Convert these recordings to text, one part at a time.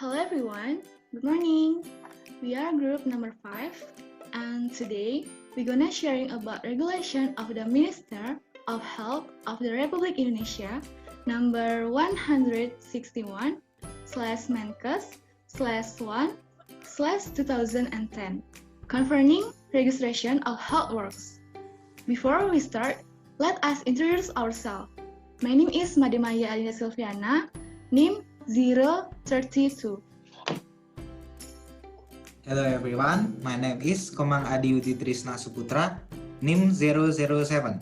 Hello everyone, good morning. We are group number 5 and today we're gonna sharing about regulation of the Minister of Health of the Republic Indonesia number 161 slash Menkes slash 1 slash 2010 concerning registration of health works. Before we start, let us introduce ourselves. My name is Mademaya Alina Silviana, NIM 032. Hello everyone, my name is Komang Adiuti Trisna Suputra, NIM 007.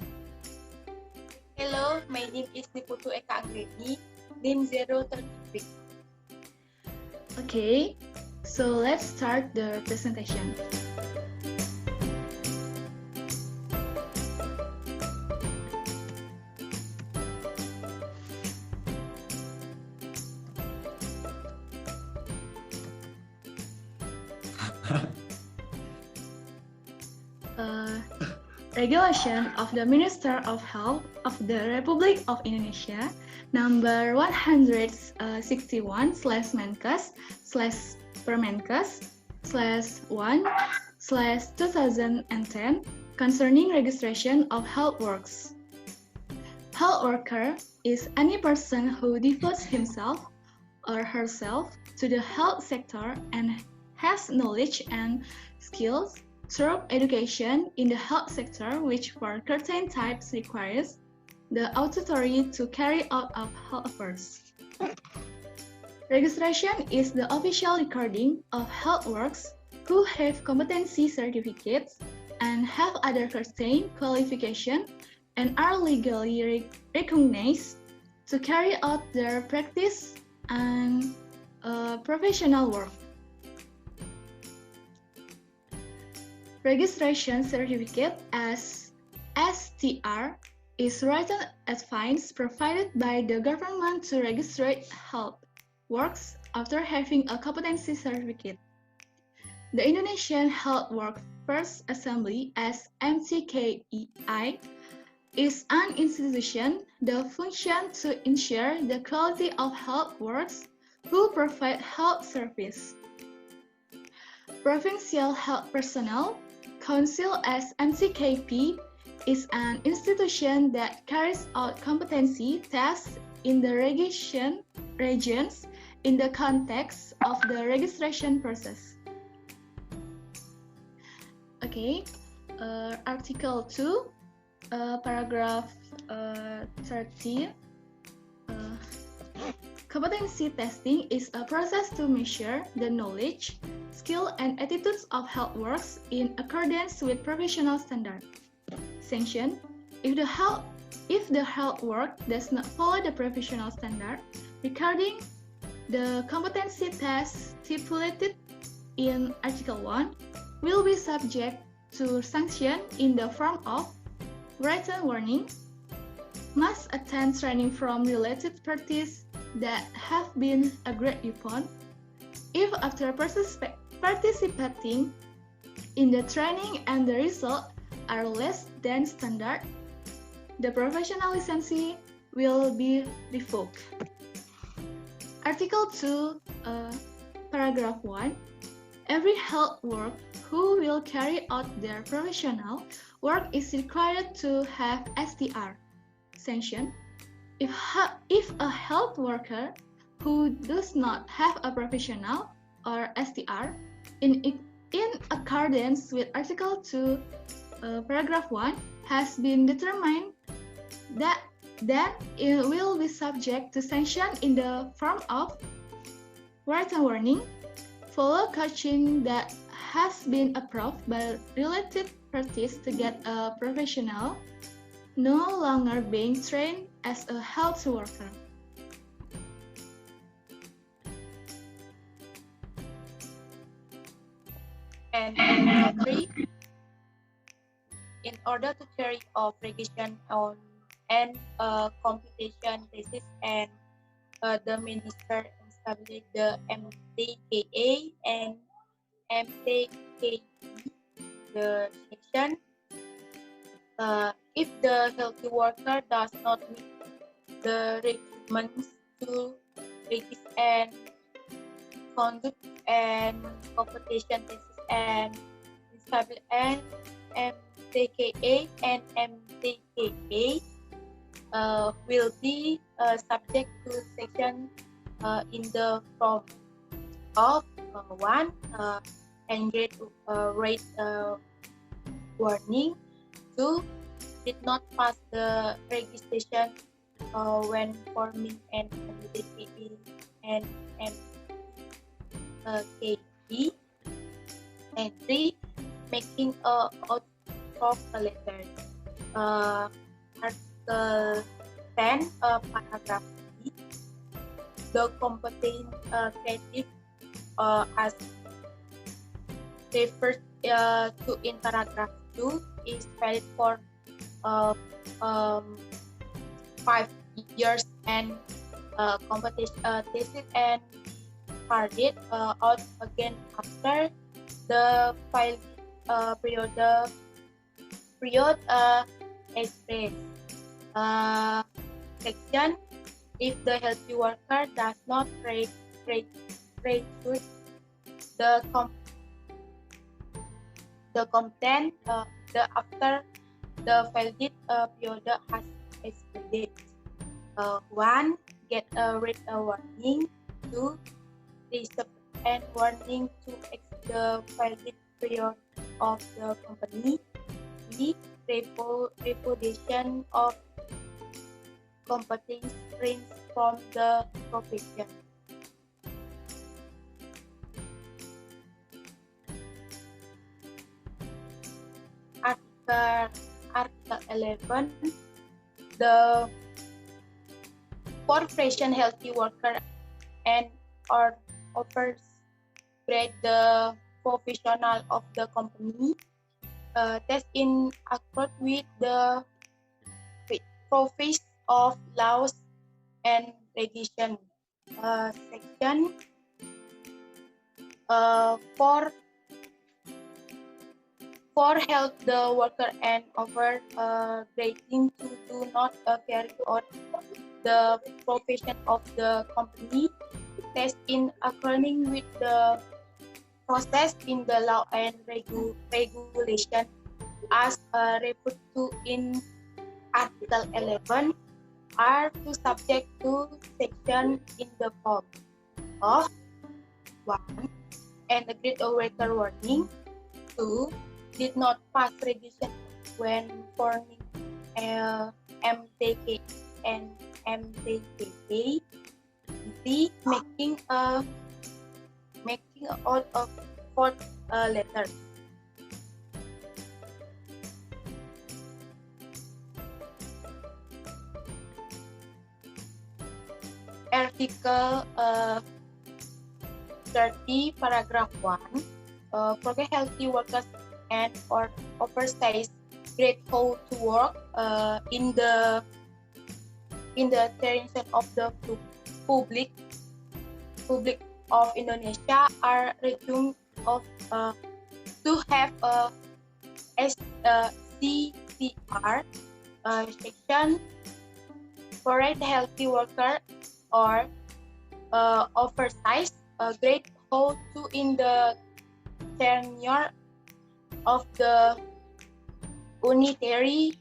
Hello, my name is Niputu Eka Anggreni, NIM 033. Okay, so let's start the presentation. Regulation of the Minister of Health of the Republic of Indonesia number 161 slash Menkes slash Permenkes slash 1 slash 2010 concerning registration of health works. Health worker is any person who devotes himself or herself to the health sector and has knowledge and skills through education in the health sector, which for certain types requires the authority to carry out of health affairs. Registration is the official recording of health works who have competency certificates and have other certain qualifications and are legally recognized to carry out their practice and professional work. Registration certificate as STR is written advice provided by the government to register health works after having a competency certificate. The Indonesian Health Workers Assembly as MTKEI is an institution that functions to ensure the quality of health workers who provide health service. Provincial Health Personnel Council as MCKP is an institution that carries out competency tests in the regions in the context of the registration process. Okay, Article 2, paragraph 13. Competency testing is a process to measure the knowledge, skill, and attitudes of health workers in accordance with professional standards. Sanction: if the health work does not follow the professional standard regarding the competency test stipulated in Article 1, will be subject to sanction in the form of written warning, must attend training from related parties that have been agreed upon. If after participating in the training and the result are less than standard, the professional license will be revoked. Article 2, paragraph 1. Every health worker who will carry out their professional work is required to have STR. Sanction: if a health worker who does not have a professional or STR in accordance with Article 2, paragraph 1 has been determined, then it will be subject to sanction in the form of written warning, follow coaching that has been approved by related parties to get a professional, no longer being trained as a health worker. And Article 3, in order to carry out registration on and computation basis and the minister established the MTKA and MTKE, the section if the healthy worker does not meet the requirements to register and conduct and competition tests and instable and MTKA and MTKA will be subject to section in the form of 1 and rate warning. 2 did not pass the registration when forming an MTKA and MTKE. And 3 making out of a letter. Article 10 paragraph B, the competent creative as referred to in paragraph 2 is valid for 5 years and competition tested and carried out again after the file period express. Section: if the healthy worker does not register the content after the valid period has expired. 1. Get a red warning. 2. Receive and warning to exit the valid period of the company. 3. Repudiation of competence springs from the profession. Article 11. The corporation healthy worker and or offers grade the professional of the company test in accord with the profit of laws and regulation. Section for help the worker and over grading to do not carry out the profession of the company, test in according with the process in the law and regulation as referred to in Article 11 are to subject to section in the form of 1. And agreed orator warning. 2. Did not pass registration when forming MTK and MTKA. 3. Making out of 4th letter. Article 30, paragraph 1. For healthy workers and or oversized grateful to work in the attention of the public of Indonesia are resumed of to have a CCR section for a healthy worker or oversized grade hold to in the tenure of the unitary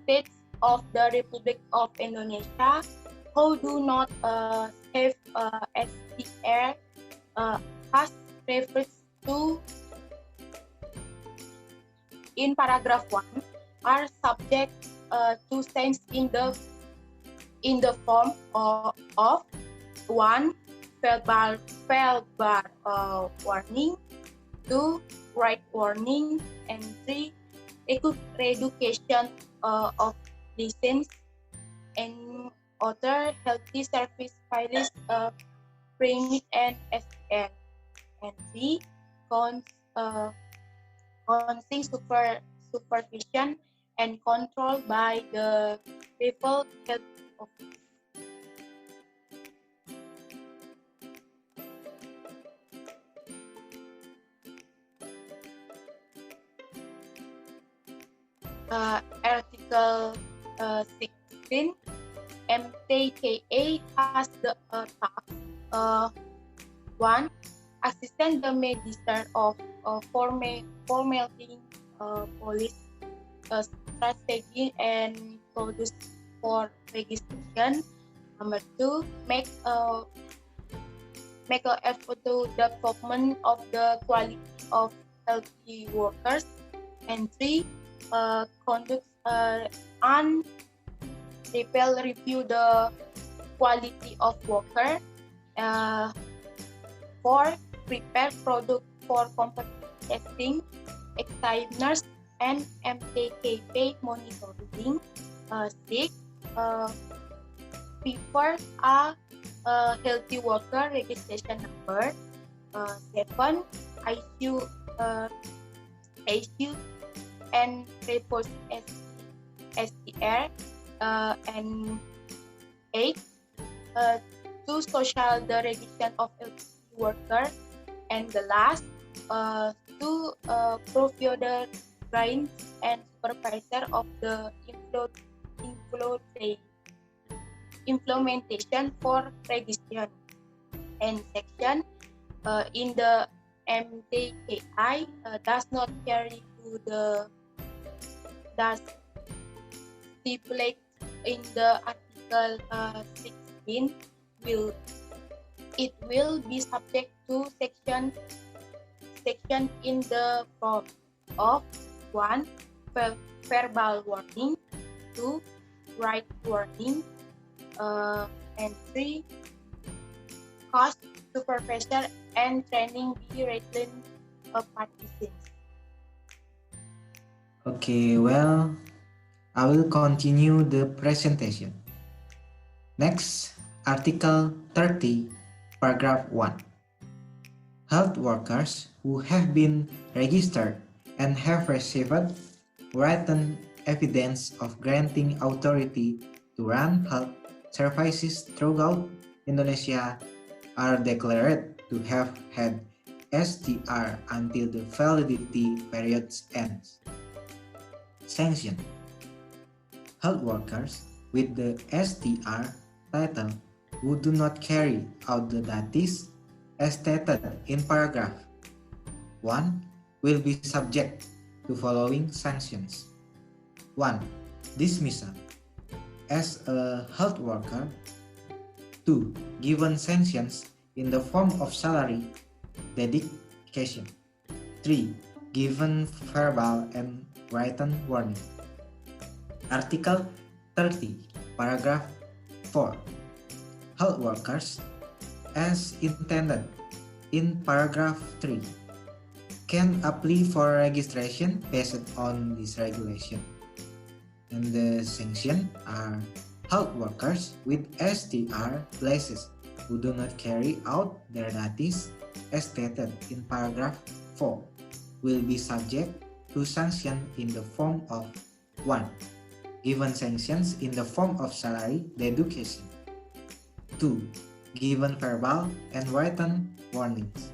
states of the Republic of Indonesia who do not have SCR as referred to in paragraph 1 are subject to change in the form of 1. Verbal warning. 2. Right warning. And 3. Reeducation of license and other healthy service files permit and SL. And 3. Consing supervision and control by the People Health Office. Article 16, MTKA has the task 1. Assistant the Minister of formatting police strategy and produce for registration. Number 2, make an effort to development of the quality of healthy workers. And 3, conduct and review the quality of worker. 4, prepare product for competitive testing, examiners, and MTKP monitoring. 6, prepare a healthy worker registration number. 7, issue and report STR. And 8, to social the registration of healthy worker. And the last, to provide the guidance and supervisor of the implementation for registration. And section in the MTKI does not carry to the does stipulate in the article 16 will be subject to section in the form of 1. Verbal warning, 2. Right warning, and 3. Cost, supervisor, and training be written participants. Okay, well, I will continue the presentation. Next, Article 30, Paragraph 1. Health workers who have been registered and have received written evidence of granting authority to run health services throughout Indonesia are declared to have had STR until the validity period ends. Sanction: health workers with the STR title who do not carry out the duties as stated in paragraph 1 will be subject to following sanctions. 1. Dismissal as a health worker. 2. Given sanctions in the form of salary dedication. 3. Given verbal and written warning. Article 30, Paragraph 4. Health workers, as intended in Paragraph 3, can apply for registration based on this regulation. And the sanction are health workers with STR places who do not carry out their duties as stated in Paragraph 4 will be subject to sanction in the form of 1. Given sanctions in the form of salary deduction. 2. Given verbal and written warnings.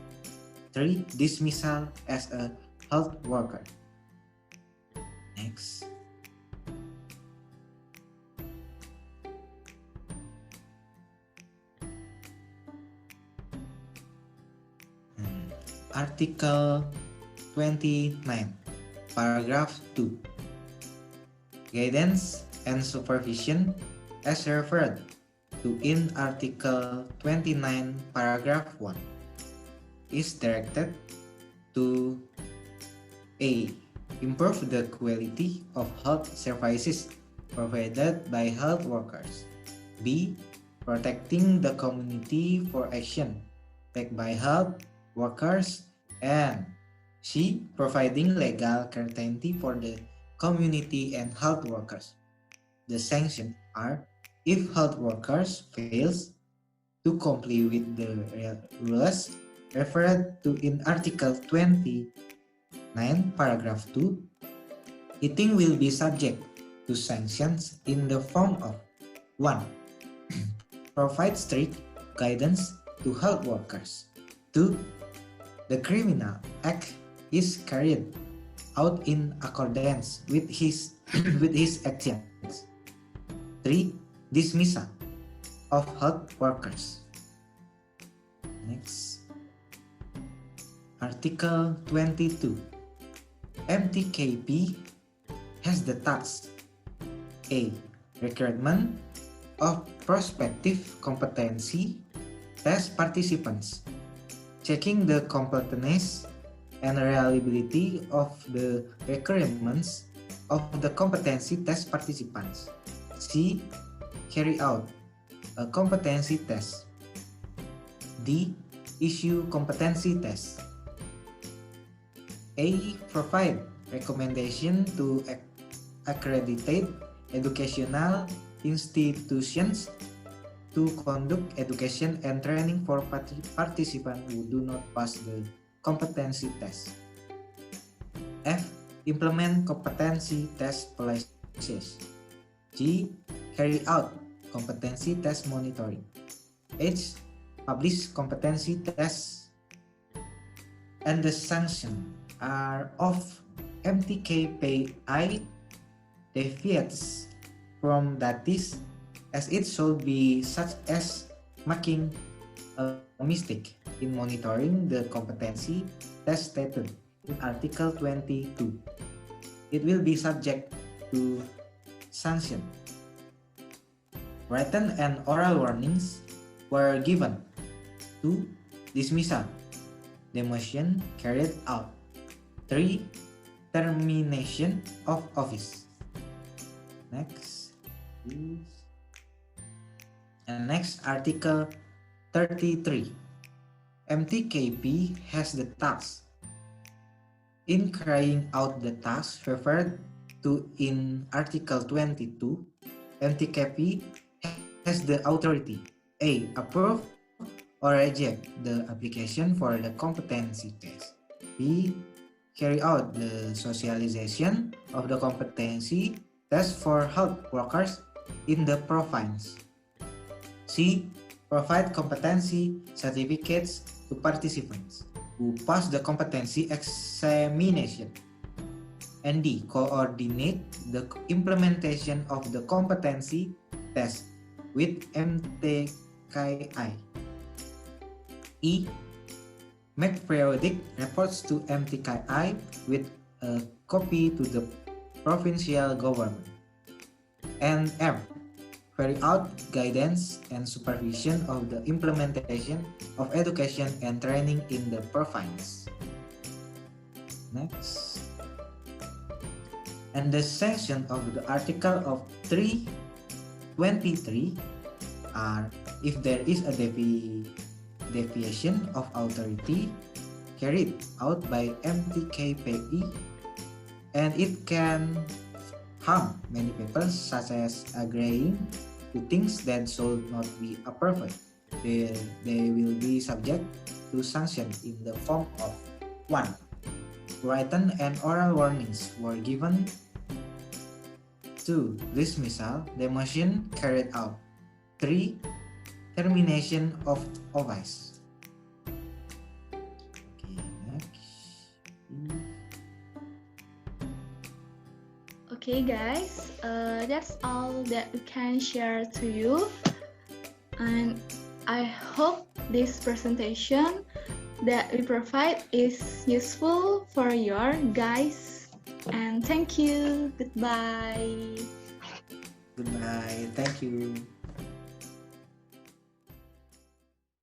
3. Dismissal as a health worker. Next. Article 29, Paragraph 2. Guidance and supervision as referred to in Article 29, Paragraph 1 is directed to A. Improve the quality of health services provided by health workers. B. Protecting the community for action taken by health workers. And C. Providing legal certainty for the community and health workers. The sanctions are if health workers fails to comply with the rules referred to in Article 29, Paragraph 2, it will be subject to sanctions in the form of 1. Provide strict guidance to health workers. 2. The criminal act is carried out in accordance with his actions. 3. Dismissal of health workers. Next. Article 22. MTKP has the task A. Recruitment of prospective competency test participants, checking the completeness and reliability of the requirements of the competency test participants. C. Carry out a competency test. D. Issue competency test. A. Provide recommendation to accredited educational institutions to conduct education and training for participants who do not pass the competency test. F. Implement competency test policies. G. Carry out competency test monitoring. H. Publish competency tests. And the sanction are of MTKPI deviates from that is as it should be such as making a mistake in monitoring the competency test stated in Article 22. It will be subject to sanction. Written and oral warnings were given. 2. Dismissal, demotion carried out. 3. Termination of office. Next, please. And next, Article 33. MTKP has the task. In carrying out the task referred to in Article 22, MTKP has the authority A. Approve or reject the application for the competency test. B. Carry out the socialization of the competency test for health workers in the province. C. Provide competency certificates to participants who pass the competency examination. And D. Coordinate the implementation of the competency test with MTKI. E. Make periodic reports to MTKI with a copy to the provincial government. And M. Carry out guidance and supervision of the implementation of education and training in the province. Next. And the sanction of the Article of 323 are if there is a deviation of authority carried out by MTKPI and it can harm many people, such as agreeing to things that should not be approved. They will be subject to sanction in the form of 1. Written and oral warnings were given. 2. Dismissal, demotion carried out. 3. Termination of office. Okay, next. Okay guys, that's all that we can share to you, and I hope this presentation that we provide is useful for your guys, and thank you. Goodbye. Goodbye. Thank you.